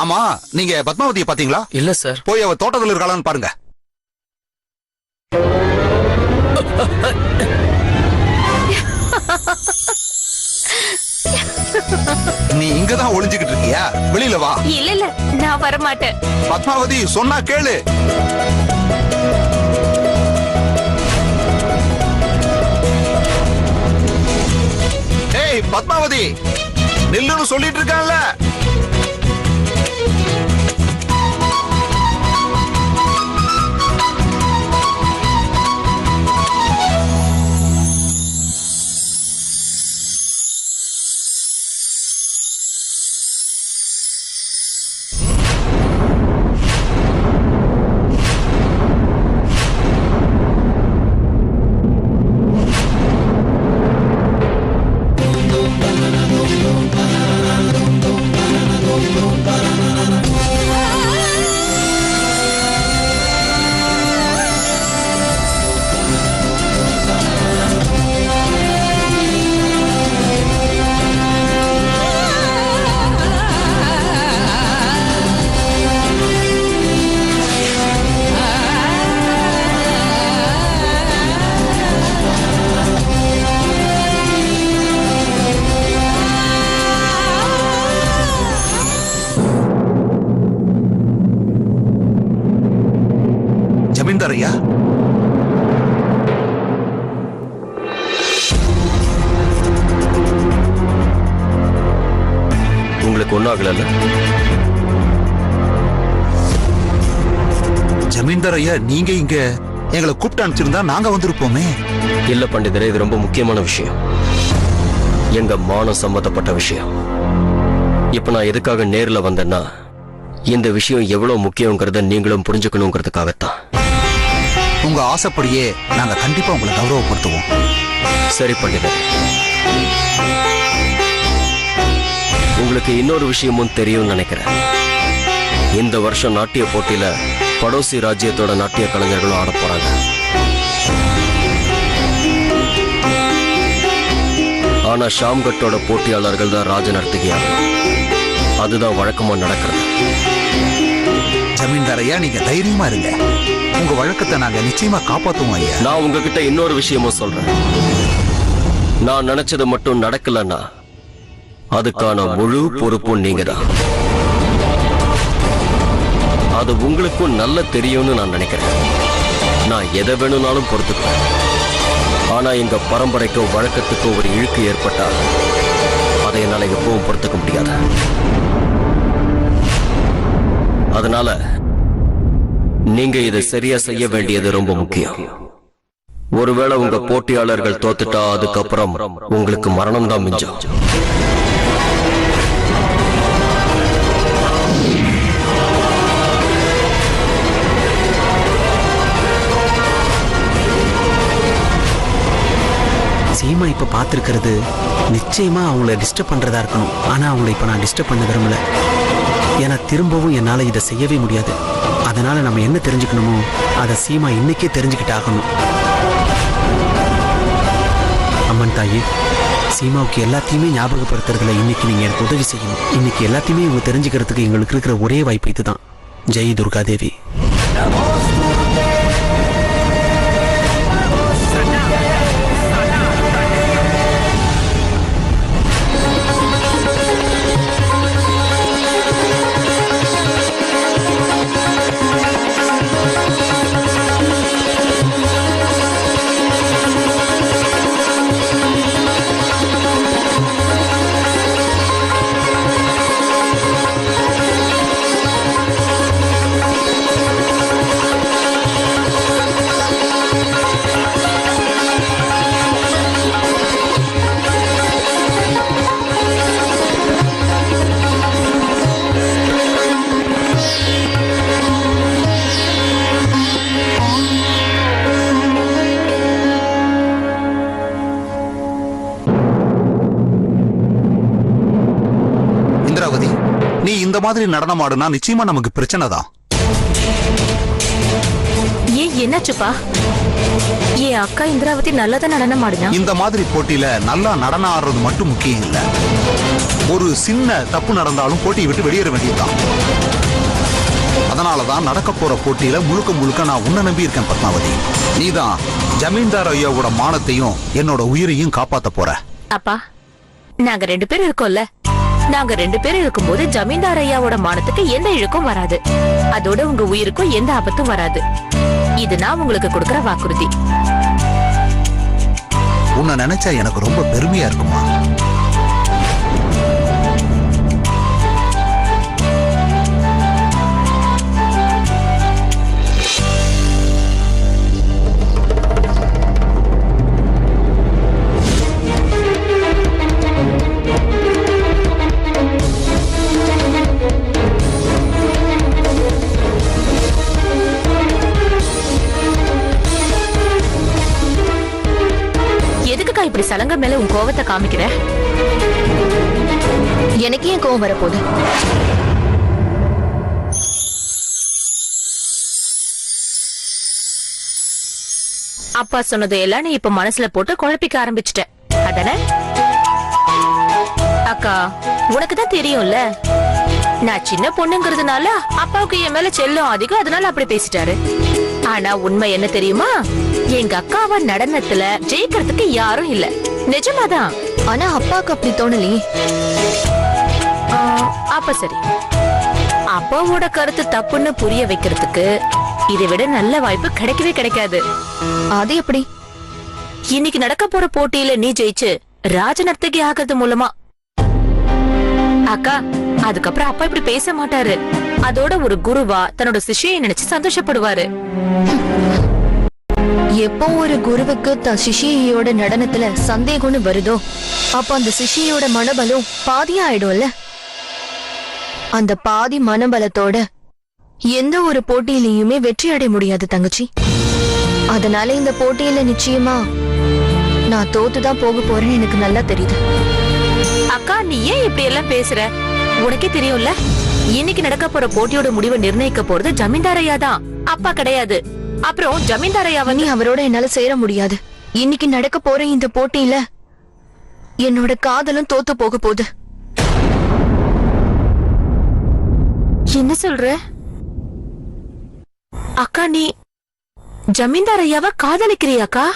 ஆமா, நீங்க பத்மாவதியை பாத்தீங்களா? இல்ல சார். போய் அவ தோட்டத்தில் இருக்காளான்னு பாருங்க. நீ இங்கதான் ஒளிஞ்சுக்கிட்டு இருக்கியா? வெளியில வா. இல்ல இல்ல, நான் வர மாட்டேன். பத்மாவதி சொன்னா கேளு. ஏய் பத்மாவதி, நில்லுன்னு சொல்லிட்டு இருக்கான்ல. ஜமீன்தாரையா, உங்களுக்கு ஒன்னும் ஆகல? ஜமீன்தார் ஐயா, நீங்க இங்க எங்களை கூப்பிட்டு அனுப்பிச்சிருந்தா நாங்க வந்திருப்போமே. இல்ல பண்டிதரே, இது ரொம்ப முக்கியமான விஷயம். எங்க மானம் சம்பந்தப்பட்ட விஷயம். இப்ப நான் எதுக்காக நேர்ல வந்தேன்னா, இந்த விஷயம் எவ்வளவு முக்கியங்கிறத நீங்களும் புரிஞ்சுக்கணுங்கிறதுக்காகத்தான். உங்க ஆசைப்படியே நாங்க கண்டிப்பா உங்களை கௌரவப்படுத்துவோம். சரி பண்டிதர், உங்களுக்கு இன்னொரு விஷயமும் தெரியும்னு நினைக்கிறேன். இந்த வருஷம் நாட்டிய போட்டியில படோசி ராஜ்யத்தோட நாட்டிய கலைஞர்களும் ஆட போறாங்க. ஆனா ஷாம்கட்டோட போட்டியாளர்கள் தான் ராஜ நர்த்தகியார். அதுதான் வழக்கமா நடக்கிறது. ஜமீன்தார் ஐயா, நீங்க தைரியமா இருங்க. உங்க வழக்கத்தை நாங்க நிச்சயமா காப்பாத்துவோம் ஐயா. நான் உங்ககிட்ட இன்னொரு விஷயமும் சொல்றேன். நான் நினைச்சது மட்டும் நடக்கலன்னா அதுக்கான முழு பொறுப்பும் நீங்க தான். அது உங்களுக்கும் நல்ல தெரியும்னு நான் நினைக்கிறேன். நான் எதை வேணும்னாலும் பொறுத்துக்குவேன். ஆனா எங்க பரம்பரைக்கும் வழக்கத்துக்கும் ஒரு இழுக்கு ஏற்பட்டா அதை என்னால எப்பவும் பொறுத்துக்க முடியாது. அதனால நீங்க இதை சரியா செய்ய வேண்டியது ரொம்ப முக்கியம். ஒருவேளை உங்க போட்டியாளர்கள் தோத்துட்டா அதுக்கப்புறம் உங்களுக்கு மரணம் தான் மிஞ்சம். சீமா இப்ப பாத்துருக்கிறது நிச்சயமா அவங்கள டிஸ்டர்ப் பண்றதா இருக்கணும். ஆனா அவங்கள இப்ப நான் டிஸ்டர்ப் பண்ண விரும்பல. ஏன்னா திரும்பவும் என்னால இதை செய்யவே முடியாது. அதனால நம்ம என்ன தெரிஞ்சுக்கணுமோ அதை சீமா இன்னைக்கே தெரிஞ்சுக்கிட்டு ஆகணும். அம்மன் தாயே, சீமாவுக்கு எல்லாத்தையுமே ஞாபகப்படுத்துறதுல இன்னைக்கு நீங்க எனக்கு உதவி செய்யணும். இன்னைக்கு எல்லாத்தையுமே இவங்க தெரிஞ்சுக்கிறதுக்கு எங்களுக்கு இருக்கிற ஒரே வாய்ப்பு இதுதான். ஜெய் துர்கா தேவி. நீ இந்த மாதிரி நடனம் ஆடுனா நிச்சயமா நமக்கு பிரச்சனை தான். ஏன் என்னாச்சுப்பா? என் அக்கா இந்திராவதி நல்லதா நடனம் ஆடுனா? இந்த மாதிரி போட்டியில நல்லா நடனம் ஆடுறது மட்டும் முக்கியம் இல்ல, ஒரு சின்ன தப்பு நடந்தாலும் போட்டியை விட்டு வெளியேற வேண்டியதுதான். அதனாலதான் நடக்க போற போட்டியில முழுக்க முழுக்க நான் உன்னை நம்பி இருக்கேன் பத்மாவதி. நீதான் ஜமீன்தார் ஐயாவோட மானத்தையும் என்னோட உயிரையும் காப்பாத்த போற. அப்பா, நாங்க 2 பேரும் இருக்கோம்ல, நாங்க 2 பேரும் இருக்கும்போது ஜமீன்தார் ஐயாவோட மானத்துக்கு எந்த இழுக்கும் வராது, அதோட உங்க உயிருக்கும் எந்த ஆபத்தும் வராது. இது நான் உங்களுக்கு கொடுக்கற வாக்குறுதி. உன்னை நினைச்சா எனக்கு ரொம்ப பெருமையா இருக்குமா. எதுக்குக்கா இப்படி சலங்க மேல உன் கோவத்தை காமிக்கிற? எனக்கு ஏன் கோவம் வரப்போகுது? அப்பா சொன்னதை எல்லாம் நீ இப்ப மனசுல போட்டு குழப்பிக்க ஆரம்பிச்சிட்ட, அதானே? அக்கா, உனக்குதான் தெரியும்ல, நான் சின்ன பொண்ணுங்கிறதுனால அப்பாவுக்கு என் மேல செல்லம் அதிகம், அதனால அப்படி பேசிட்டாரு. ஆனா உண்மை என்ன தெரியுமா? எங்க அக்காவா நடனத்துல ஜெயிக்கிறதுக்கு யாரும் இல்ல, நிஜமாதான். ஆனா அப்பாவுக்கு அப்படி தோணலையே. அப்ப சரி, அப்பாவோட கருத்து தப்புன்னு புரிய வைக்கிறதுக்கு இதை விட நல்ல வாய்ப்பு கிடைக்கவே கிடைக்காது. அது எப்படி? இன்னைக்கு நடக்க போற போட்டியில நீ ஜெயிச்சு ராஜநர்த்தகி ஆகிறது மூலமா. அக்கா, அதுக்கப்புறம் அப்பா இப்படி பேச மாட்டாரு, அதோட ஒரு குருவா தன்னோட சிஷ்யை நினைச்சு சந்தோஷப்படுவாரு. எப்போ ஒரு குருவுக்கு தன் சிஷியோட நடனத்துல சந்தேகம்னு வருதோ, அப்ப அந்த சிஷியோட மனபலம் பாதியா ஆயிடும்ல. அந்த பாதி மனபலத்தோட எந்த ஒரு போட்டியிலையுமே வெற்றி அடைய முடியாது தங்கச்சி. அதனால இந்த போட்டியில நிச்சயமா நான் தோத்துதான் போக போறேன்னு எனக்கு நல்லா தெரியுது. அக்கா, நீ ஏன் இப்படி எல்லாம் பேசுற? உனக்கே தெரியும்ல, இன்னைக்கு நடக்க போற போட்டியோட முடிவை நிர்ணயிக்க போறது ஜமீன்தாரையா தான், அப்பா கிடையாது. அப்புறம் ஜமீன்தாரையா நீ அவரோட என்னால சேர முடியாது. இன்னைக்கு நடக்க போற இந்த போட்டியில என்னோட காதலும் தோத்து போக போகுது. என்ன சொல்ற? அக்கா, நீ ஜமீன்தாரையாவ காதலிக்கிறியாக்கா?